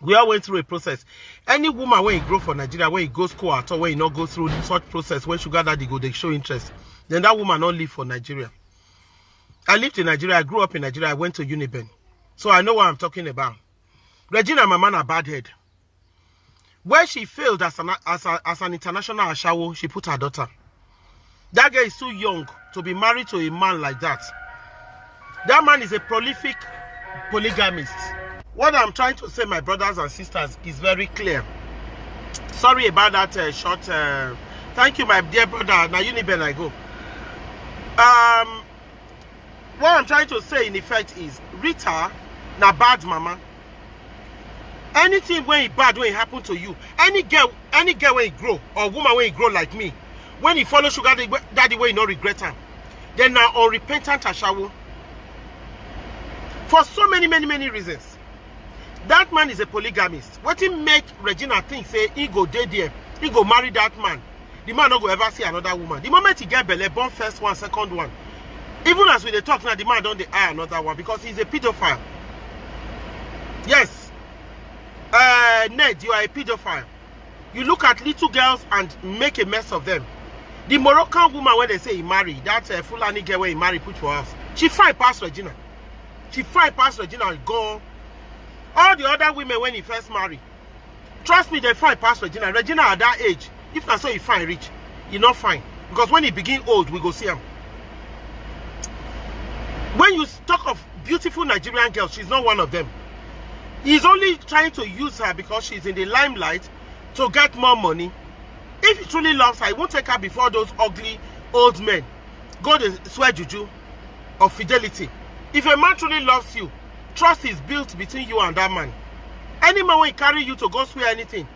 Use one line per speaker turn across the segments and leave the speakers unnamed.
We all went through a process. Any woman when you grow for Nigeria, when you go school at all, when you not go through such process, when sugar daddy go, they show interest, then that woman not live for Nigeria. I lived in Nigeria. I grew up in Nigeria. I went to Uniben. So I know what I'm talking about. Regina, my man, a bad head. Where she failed as an international ashawo, she put her daughter. That girl is too young to be married to a man like that. That man is a prolific polygamist. What I'm trying to say, my brothers and sisters, is very clear. Sorry about that short. Thank you, my dear brother. Now, Uniben, I go. What I'm trying to say, in effect, is Rita, na bad mama. Anything when it bad, when it happen to you, any girl when it grow, or woman when it grow like me, when he follow sugar daddy way, you no regret her. Then now unrepentant ashawo. For so many reasons. That man is a polygamist. What he make Regina think, say, he go date there, he go marry that man. The man not go ever see another woman. The moment he get belle, born first one, second one. Even as we dey talk now, the man don't eye another one because he's a pedophile. Yes. Ned, you are a pedophile. You look at little girls and make a mess of them. The Moroccan woman, when they say he married, that Fulani girl where he married put for us, she fine past Regina. She fine past Regina and go. All the other women when he first married, trust me, they fine past Regina. Regina at that age, if not so he fine rich, he not fine. Because when he begin old, we go see him. When you talk of beautiful Nigerian girls, she's not one of them. He's only trying to use her because she's in the limelight to get more money. If he truly loves her, he won't take her before those ugly old men. Go to swear juju of fidelity. If a man truly loves you, trust is built between you and that man. Any man will carry you to go swear anything,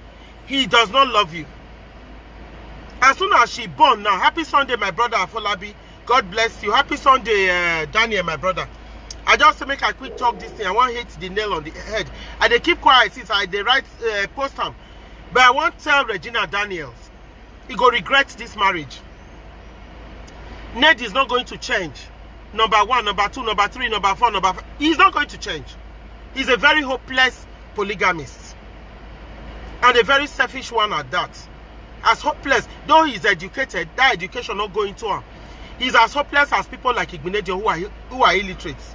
he does not love you. As soon as she born now, happy Sunday, my brother Afolabi. God bless you. Happy Sunday, Daniel, my brother. I just make a quick talk this thing. I want to hit the nail on the head. And they keep quiet since I they write post them. But I want to tell Regina Daniels, he go regret this marriage. Ned is not going to change. Number 1, number 2, number 3, number 4, number 5. He's not going to change. He's a very hopeless polygamist. And a very selfish one at that. As hopeless, though he's educated, that education not going to him. He's as hopeless as people like Igbenedion who are illiterates.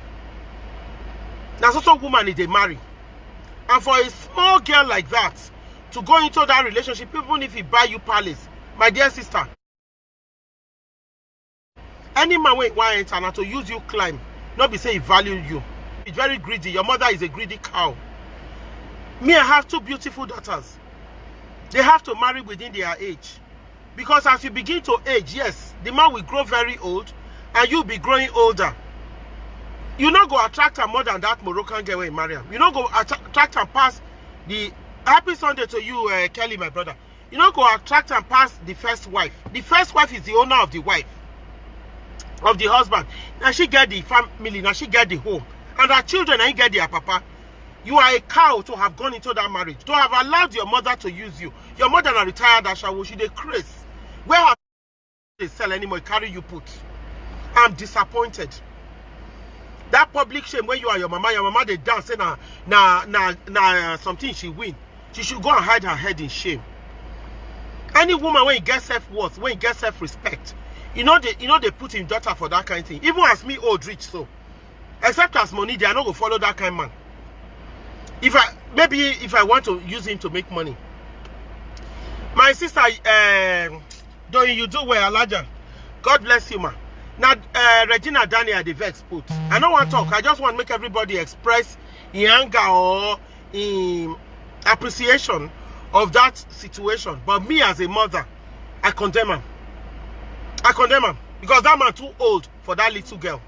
That's also a woman they marry. And for a small girl like that to go into that relationship, even if he buy you palace, my dear sister, any man will want enter and to use you climb, not be say he value you. He's very greedy. Your mother is a greedy cow. Me, I have 2 beautiful daughters. They have to marry within their age. Because as you begin to age, yes, the man will grow very old and you'll be growing older. You not go attract her more than that Moroccan girl when you marry him. You not go attract and pass the happy Sunday to you, Kelly, my brother. You not go attract and pass the first wife. The first wife is the owner of the wife, of the husband. Now she get the family, now she get the home. And her children, and get their papa. You are a cow to have gone into that marriage, to have allowed your mother to use you. Your mother na retired ashawo, she dey craze. Where have they sell anymore? Carry you put. I'm disappointed. That public shame where you are your mama they dance say na something she win. She should go and hide her head in shame. Any woman when you get self-worth, when you get self-respect, you know they put in daughter for that kind of thing. Even as me old rich so. Except as money, they are not gonna follow that kind of man. If I want to use him to make money. My sister, don't you do well, Elijah? God bless you, ma. Now, Regina Daniel, the vex put. I don't want to talk. I just want to make everybody express in anger or in appreciation of that situation. But me as a mother, I condemn him. I condemn him because that man too old for that little girl.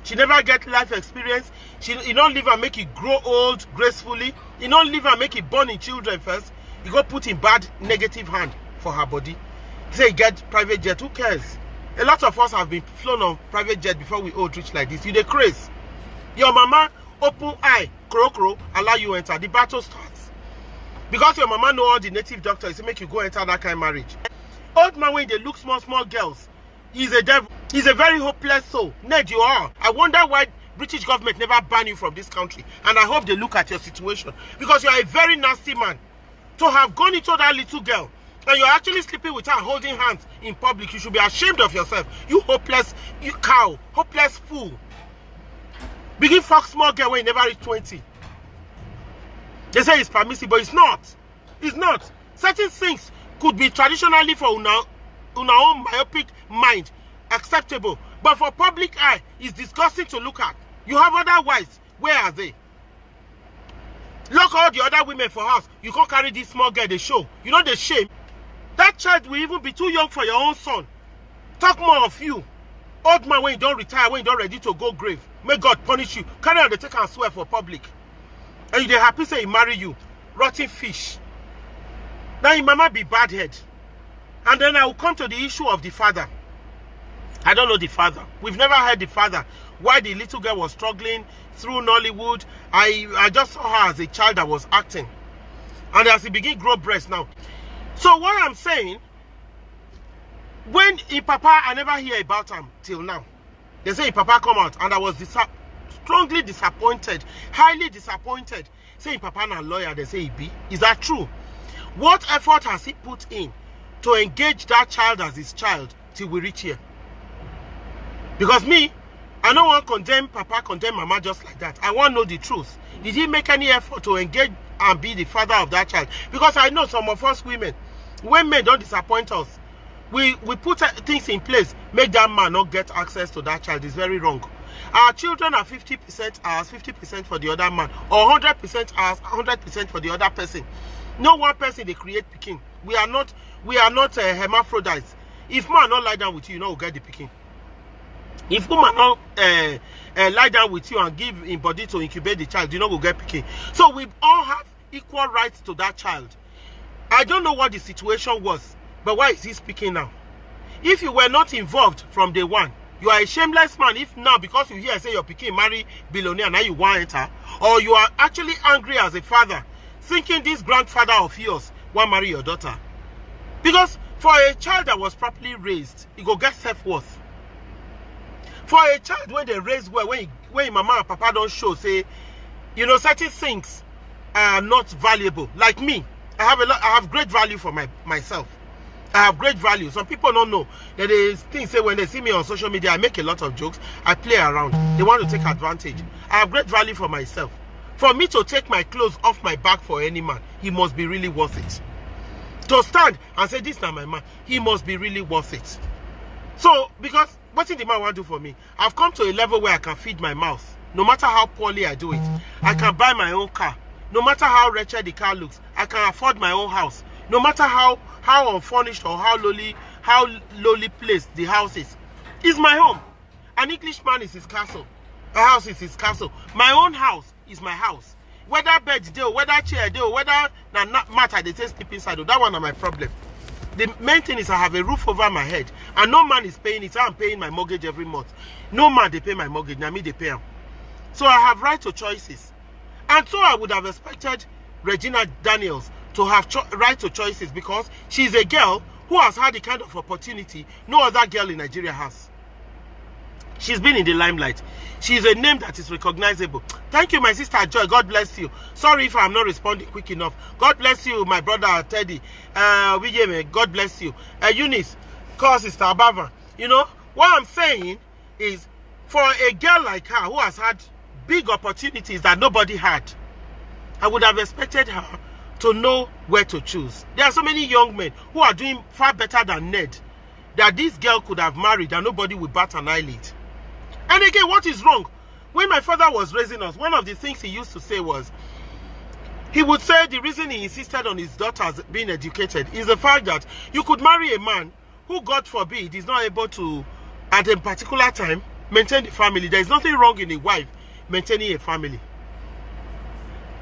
She never get life experience. He don't live and make it grow old gracefully. He don't live and make it born in children first. He go put in bad negative hand for her body. He say he get private jet. Who cares? A lot of us have been flown on private jet before we old rich like this. You dey craze. Your mama open eye, crow, allow you enter. The battle starts. Because your mama know all the native doctors, it make you go enter that kind of marriage. Old man when they look small girls, he's a devil. He's a very hopeless soul. Ned, you are. I wonder why British government never ban you from this country. And I hope they look at your situation. Because you are a very nasty man. To have gone into that little girl, and you're actually sleeping with her holding hands in public, you should be ashamed of yourself. You hopeless, you cow, hopeless fool. Begin fuck small girl when you never reach 20. They say it's permissible, but it's not. It's not. Certain things could be traditionally for una own myopic mind acceptable, but for public eye, it's disgusting to look at. You have other wives. Where are they? Lock all the other women for house. You can't carry this small girl, they show. You know the shame. That child will even be too young for your own son. Talk more of you. Old man, when you don't retire, when you don't ready to go grave, may God punish you. Carry on the take and swear for public. And you happy say he marry you. Rotten fish. Now your mama be bad head. And then I will come to the issue of the father. I don't know the father. We've never heard the father. Why the little girl was struggling through Nollywood. I just saw her as a child that was acting. And as he begin grow breast now. So what I'm saying, when Papa, I never hear about him till now. They say Papa come out, and I was strongly disappointed, highly disappointed. Say Papa na lawyer, they say he be. Is that true? What effort has he put in to engage that child as his child till we reach here? Because me, I don't want to condemn Papa, condemn Mama just like that. I want to know the truth. Did he make any effort to engage and be the father of that child? Because I know some of us women, when men don't disappoint us, we put things in place, make that man not get access to that child. Is very wrong. Our children are 50% ours, 50% for the other man, or 100% ours, 100% for the other person. No one person they create picking. We are not hermaphrodites. If man not lie down with you, you know we'll get the picking. If woman not lie down with you and give him body to incubate the child, you know we'll get picking. So we all have equal rights to that child. I don't know what the situation was, but why is he speaking now? If you were not involved from day one, you are a shameless man. If now, because you hear say your pikin marry billionaire, now you want enter, or you are actually angry as a father, thinking this grandfather of yours want marry your daughter. Because for a child that was properly raised, he go get self-worth. For a child when they raise well, when mama and papa don't show, say, you know, certain things are not valuable. Like me, I have great value for myself. I have great value. Some people don't know that they things say when they see me on social media, I make a lot of jokes. I play around. They want to take advantage. I have great value for myself. For me to take my clothes off my back for any man, he must be really worth it. To stand and say, this is not my man, he must be really worth it. So, because what did the man want to do for me? I've come to a level where I can feed my mouth. No matter how poorly I do it, I can buy my own car. No matter how wretched the car looks, I can afford my own house. No matter how unfurnished or how lowly placed the house is. It's my home. An Englishman is his castle. A house is his castle. My own house is my house. Whether bed deal, whether chair deal, whether matter they say sleep inside, that one are my problem. The main thing is I have a roof over my head, and no man is paying it. I'm paying my mortgage every month. No man they pay my mortgage. Now me they pay them. So I have right to choices, and so I would have expected Regina Daniels to have right to choices, because she's a girl who has had the kind of opportunity no other girl in Nigeria has. She's been in the limelight. She's a name that is recognizable. Thank you, my sister Joy. God bless you. Sorry if I'm not responding quick enough. God bless you, my brother Teddy. God bless you. Eunice, sister Abava. You know, what I'm saying is, for a girl like her who has had big opportunities that nobody had, I would have expected her to know where to choose. There are so many young men who are doing far better than Ned, that this girl could have married and nobody would bat an eyelid. And again, what is wrong? When my father was raising us, one of the things he used to say was, he would say the reason he insisted on his daughters being educated is the fact that you could marry a man who, God forbid, is not able to, at a particular time, maintain the family. There is nothing wrong in a wife maintaining a family.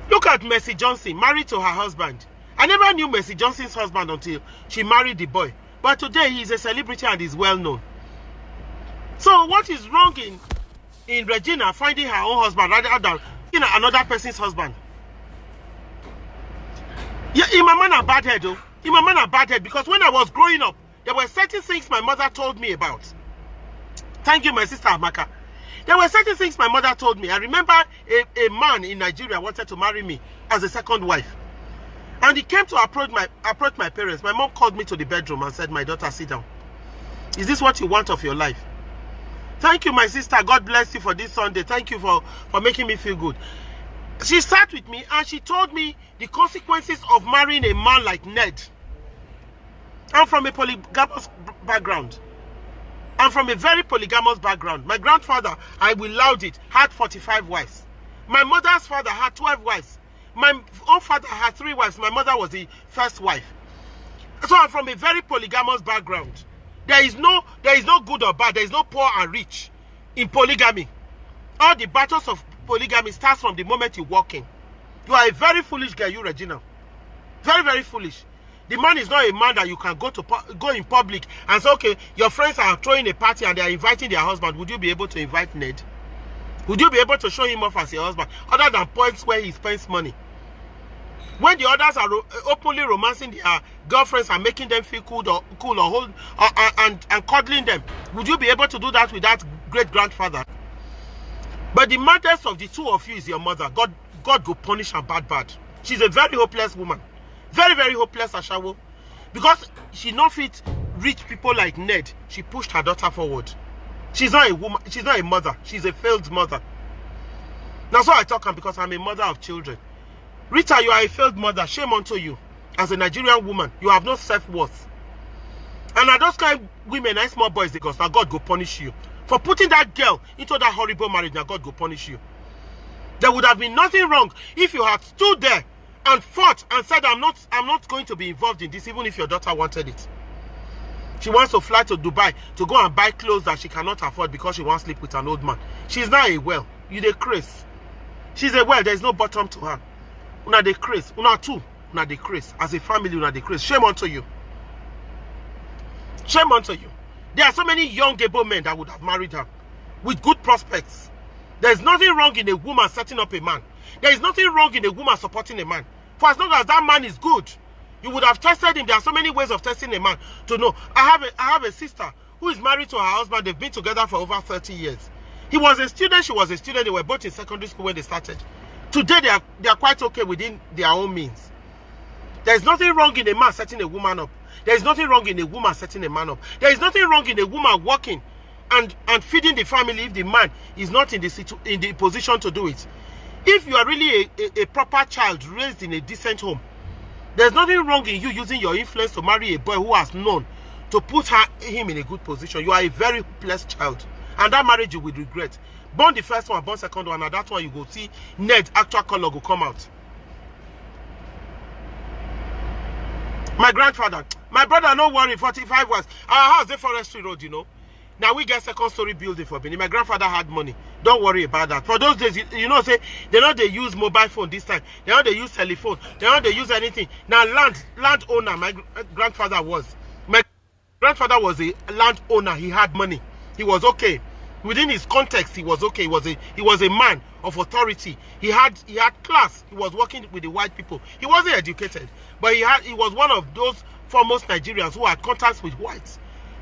Look at Mercy Johnson, married to her husband. I never knew Mercy Johnson's husband until she married the boy. But today, he is a celebrity and is well known. So what is wrong in Regina finding her own husband rather than another person's husband? Yeah, my man a bad head, though. My man a bad head, because when I was growing up, there were certain things my mother told me about. Thank you, my sister Amaka. There were certain things my mother told me. I remember a man in Nigeria wanted to marry me as a second wife. And he came to approach my parents. My mom called me to the bedroom and said, my daughter, sit down. Is this what you want of your life? Thank you, my sister. God bless you for this Sunday. Thank you for making me feel good. She sat with me and she told me the consequences of marrying a man like Ned. I'm from a polygamous background. I'm from a very polygamous background. My grandfather, I will loud it, had 45 wives. My mother's father had 12 wives. My own father had 3 wives. My mother was the first wife. So I'm from a very polygamous background. There is no good or bad. There is no poor and rich in polygamy. All the battles of polygamy starts from the moment you walk in. You are a very foolish girl, you, Regina. Very, very foolish. The man is not a man that you can go in public and say, okay, your friends are throwing a party and they are inviting their husband. Would you be able to invite Ned? Would you be able to show him off as your husband? Other than points where he spends money. When the others are openly romancing their girlfriends and making them feel cool and cuddling them, would you be able to do that with that great-grandfather? But the maddest of the two of you is your mother. God go punish her bad. She's a very hopeless woman. Very, very hopeless, Ashawo. Because she not fit rich people like Ned, she pushed her daughter forward. She's not a woman, she's not a mother, she's a failed mother. That's why I talk because I'm a mother of children. Rita, you are a failed mother. Shame unto you. As a Nigerian woman, you have no self-worth. And are those kind of women and small boys, because now God go punish you. For putting that girl into that horrible marriage, now God go punish you. There would have been nothing wrong if you had stood there and fought and said, I'm not going to be involved in this, even if your daughter wanted it. She wants to fly to Dubai to go and buy clothes that she cannot afford because she wants to sleep with an old man. She's not a well. You dey craze. She's a well. There's no bottom to her. Una dey craze. Una too. Una dey craze. As a family, una dey craze. Shame unto you. Shame unto you. There are so many young able men that would have married her with good prospects. There's nothing wrong in a woman setting up a man. There is nothing wrong in a woman supporting a man. For as long as that man is good, you would have tested him. There are so many ways of testing a man to know. I have a sister who is married to her husband. They've been together for over 30 years. He was a student, she was a student. They were both in secondary school when they started. Today, they are quite okay within their own means. There is nothing wrong in a man setting a woman up. There is nothing wrong in a woman setting a man up. There is nothing wrong in a woman working and feeding the family if the man is not in the position to do it. If you are really a proper child raised in a decent home, there's nothing wrong in you using your influence to marry a boy who has known to put him in a good position. You are a very blessed child. And that marriage you will regret. Born the first one, born second one, and that one you go see Ned actual color will come out. My grandfather, my brother, no worry, 45 was. Our house, the Forestry Road, you know. Now we get second story building for Benin. My grandfather had money. Don't worry about that. For those days, you know, say they use mobile phone this time. They use telephone. They use anything. Now landowner, my grandfather was. My grandfather was a landowner. He had money. He was okay. Within his context, he was okay. He was a man of authority. He had class. He was working with the white people. He wasn't educated, but he was one of those foremost Nigerians who had contacts with whites.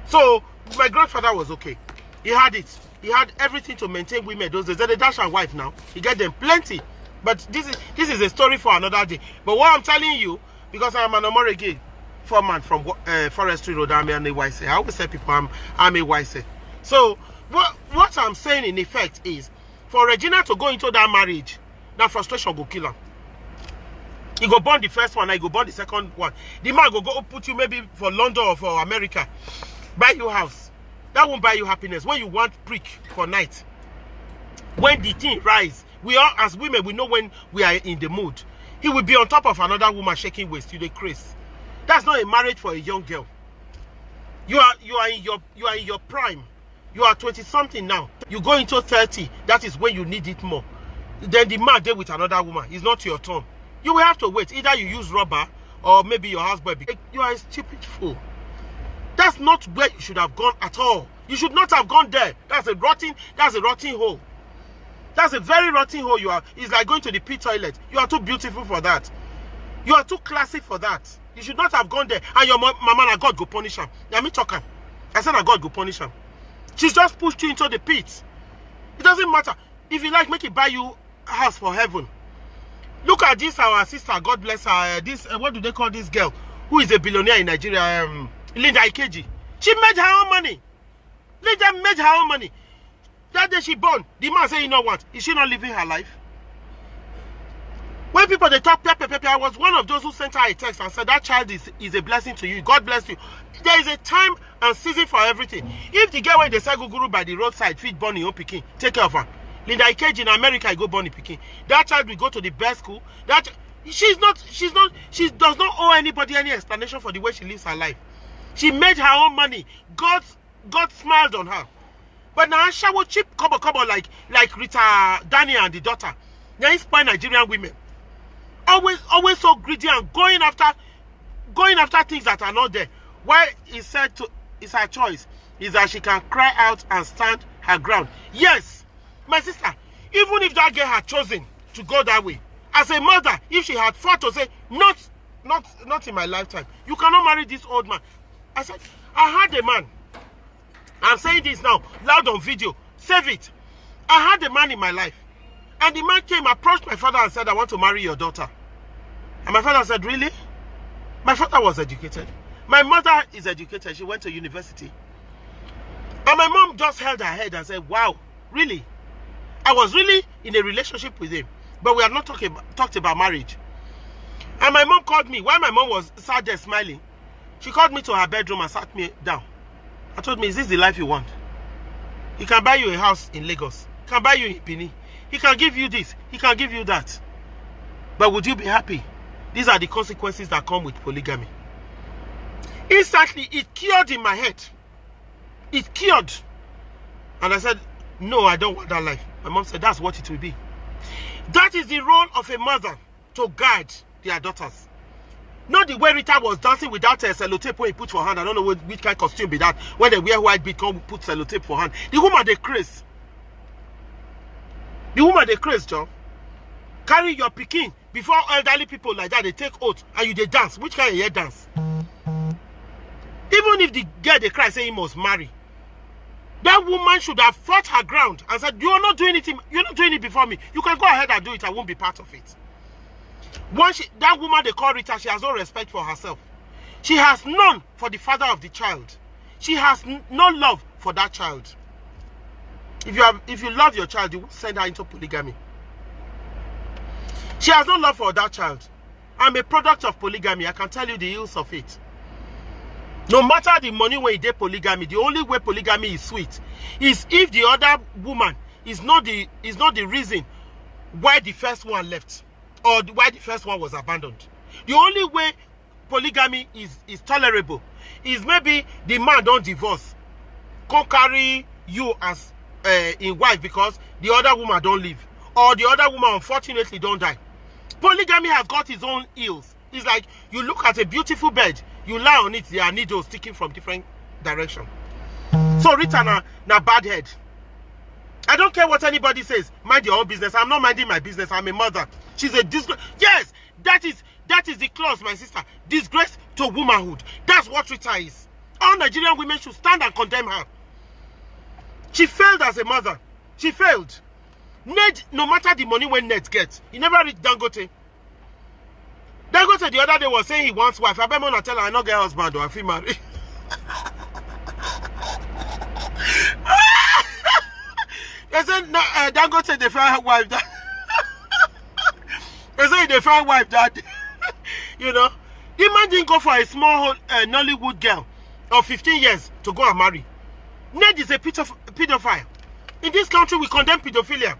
So my grandfather was okay. He had it. He had everything to maintain women those days. They're the dash and wife now. He get them plenty. But this is a story for another day. But what I'm telling you, because I'm an Omorege foreman from Forestry Road, I'm a YC. I always tell people I'm a YC. So what I'm saying in effect is, for Regina to go into that marriage, that frustration go kill her. He go born the first one, I go born the second one. The man go put you maybe for London or for America. Buy you house. That won't buy you happiness. When you want prick for night, when the thing rise, we all as women, we know when we are in the mood. He will be on top of another woman shaking waist. You the craze. That's not a marriage for a young girl. You are in your prime. You are 20 something now. You go into 30. That is when you need it more. Then the man there with another woman. It's not your turn. You will have to wait. Either you use rubber or maybe your husband. You are a stupid fool. That's not where you should have gone at all. You should not have gone there. That's a rotten hole. That's a very rotten hole you are. It's like going to the pit toilet. You are too beautiful for that. You are too classy for that. You should not have gone there. And your mama and God go punish him. I mean, talk him. I said that God go punish him. She's just pushed you into the pit. It doesn't matter. If you like, make it buy you a house for heaven. Look at this, our sister, God bless her. This, what do they call this girl? Who is a billionaire in Nigeria? Linda Ikeji. She made her own money. Linda made her own money. That day she born, the man said, you know what? Is she not living her life? When people, they talk, I was one of those who sent her a text and said, that child is a blessing to you. God bless you. There is a time and season for everything. If the girl when they say guru by the roadside, feed born your own pikin, take care of her. Linda Ikeji in America, I go born in pikin. That child will go to the best school. That she does not owe anybody any explanation for the way she lives her life. She made her own money. God smiled on her. But now she will cheap cover like Rita Daniel and the daughter. They inspire Nigerian women. Always so greedy and going after things that are not there. Why he said it's her choice is that she can cry out and stand her ground. Yes, my sister, even if that girl had chosen to go that way, as a mother, if she had fought to say, not in my lifetime, you cannot marry this old man. I said, I had a man. I'm saying this now, loud on video. Save it. I had a man in my life. And the man came, approached my father and said, I want to marry your daughter. And my father said, really? My father was educated. My mother is educated. She went to university. And my mom just held her head and said, wow, really? I was really in a relationship with him. But we had not talked about marriage. And my mom called me. While my mom was sat there smiling, she called me to her bedroom and sat me down. I told me, is this the life you want? He can buy you a house in Lagos. He can buy you in Benin. He can give you this. He can give you that. But would you be happy? These are the consequences that come with polygamy. Instantly, it cured in my head. It cured. And I said, no, I don't want that life. My mom said, that's what it will be. That is the role of a mother, to guide their daughters. Not the way Rita was dancing without a sellotape when he put for hand. I don't know which kind of costume be that. When they wear white beat, come put sellotape for hand. The woman, they craze. The woman, they craze, John. Carry your pikin before elderly people like that, they take oath and you they dance. Which kind of year dance? Even if the girl they cry saying he must marry, that woman should have fought her ground and said, you're not doing it before me. You can go ahead and do it. I won't be part of it. Once that woman they call Rita, she has no respect for herself. She has none for the father of the child. She has no love for that child. If you love your child, you won't send her into polygamy. She has no love for that child. I'm a product of polygamy. I can tell you the ills of it. No matter the money when you date polygamy, the only way polygamy is sweet is if the other woman is not the reason why the first one left or why the first one was abandoned. The only way polygamy is tolerable is maybe the man don't divorce, can't carry you as in wife because the other woman don't live, or the other woman unfortunately don't die. Polygamy has got its own ills. It's like you look at a beautiful bed, you lie on it, there are needles sticking from different directions. So Rita na bad head. I don't care what anybody says. Mind your own business. I'm not minding my business. I'm a mother. She's a disgrace. Yes, that is the clause, my sister. Disgrace to womanhood. That's what Rita is. All Nigerian women should stand and condemn her. She failed as a mother. She failed. Ned, no matter the money when Ned gets, he never reached Dangote. Dangote the other day was saying he wants wife. I bet I tell her I not get husband or I feel married. They said no, Dangote they find wife that. They say they find wife that. You know, the man didn't go for a small Nollywood girl of 15 years to go and marry. Ned is a pedophile. In this country, we condemn pedophilia.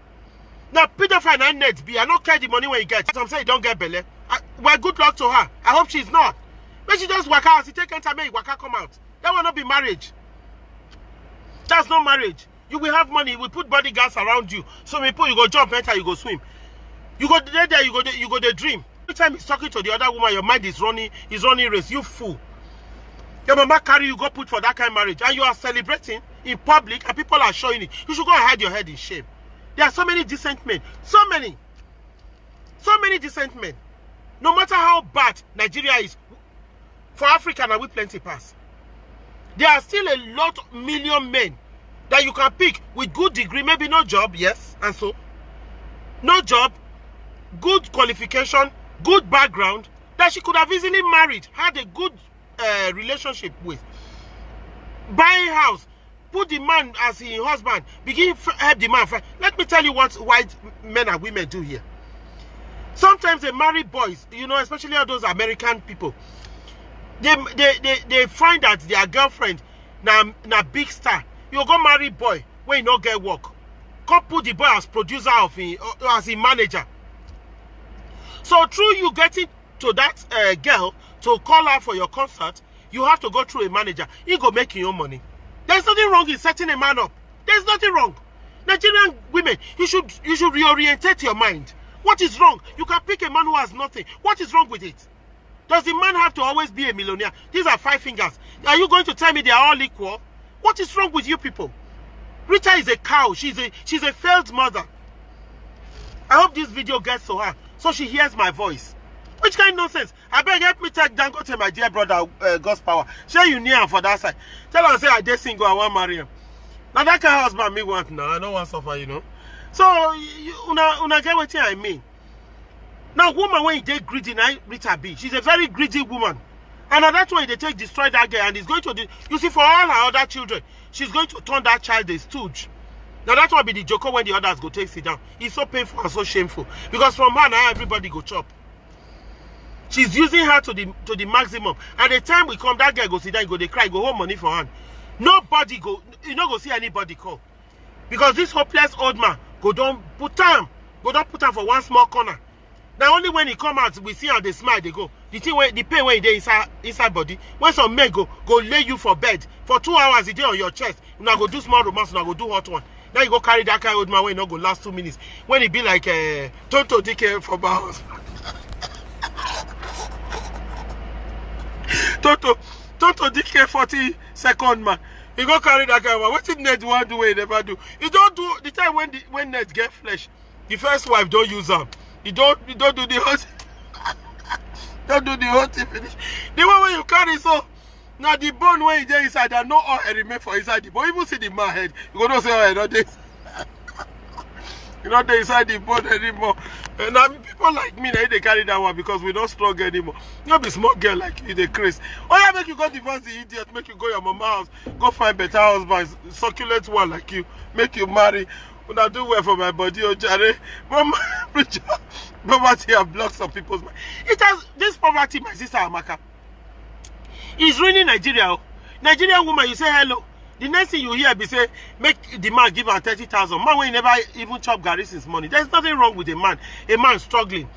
Now, pedophile and Ned be, I don't care the money when you get. Some say you don't get belly. Well, good luck to her. I hope she's not. When she just work out, she take enter me, work out come out. That will not be marriage. That's not marriage. You will have money, we put bodyguards around you. So people, you go jump, enter, you go swim. You go there, you go the dream. Every time he's talking to the other woman, your mind is running race. You fool. Your mama carry you, go put for that kind of marriage. And you are celebrating in public and people are showing it. You should go and hide your head in shame. There are so many decent men. So many decent men. No matter how bad Nigeria is, for Africa now we plenty pass. There are still a lot of million men that you can pick with good degree, maybe no job, yes, and so no job, good qualification, good background, that she could have easily married, had a good relationship with, buy a house, put the man as her husband, begin help the man. Let me tell you what white men and women do here. Sometimes they marry boys, you know, especially all those American people. They find that their girlfriend na big star. You go marry boy when you not get work. Come put the boy as producer of him, or as a manager. So through you getting to that girl to call her for your concert, you have to go through a manager. He go make your own money. There's nothing wrong in setting a man up. There's nothing wrong. Nigerian women, you should reorientate your mind. What is wrong? You can pick a man who has nothing. What is wrong with it? Does the man have to always be a millionaire? These are 5 fingers. Are you going to tell me they are all equal? What is wrong with you people? Rita is a cow. She's a failed mother. I hope this video gets to her so she hears my voice. Which kind of nonsense? I beg, help me take Dangote, my dear brother, God's power. Share you near for that side. Tell her, say, I dare single, I want to marry him. Now that kind of husband me want now. I don't want to suffer, you know. So, una get what I mean. Now, woman, when they greedy, now Rita B, she's a very greedy woman. And that's why they destroy that girl, and it's going to, you see, for all her other children, she's going to turn that child a stooge. Now, that's why be the joker when the others go take sit down. It's so painful and so shameful. Because from her, now everybody go chop. She's using her to the maximum. At the time we come, that girl go sit down, go they cry, go hold money for her. Nobody go, you not go see anybody call. Because this hopeless old man go don't put him for one small corner. Now only when he come out, we see how they smile, they go. The thing where the pain when they inside body. When some men go lay you for bed for 2 hours a day on your chest, you now go do small romance, you now go do hot one. Now you go carry that kind of old man when you not go last 2 minutes. When it be like Tonto DK for house. Tonto DK 40-second man. You go carry that guy. What did Ned want do? He never do. You don't do the time when Ned get flesh. The first wife don't use them. You don't do the whole. Don't do the whole thing finish. The one when you carry so now the bone when you there inside, there no oil remain for inside the bone. Even see the man head, you go not say oh not this. You not there inside the bone anymore. And now people like me, they carry that one because we don't strong anymore. You not be small girl like you, they crazy. Oh yeah, make you go divorce the idiot, make you go your mama house, go find better husbands, succulent one like you, make you marry. When I do well for my body, oh Jare, poverty have blocked some people's mind. It has this poverty, my sister Amaka, is ruining Nigeria. Nigerian woman, you say hello. The next thing you hear be say, make the man give her 30,000. Man, when he never even chop garri since money. There's nothing wrong with a man struggling.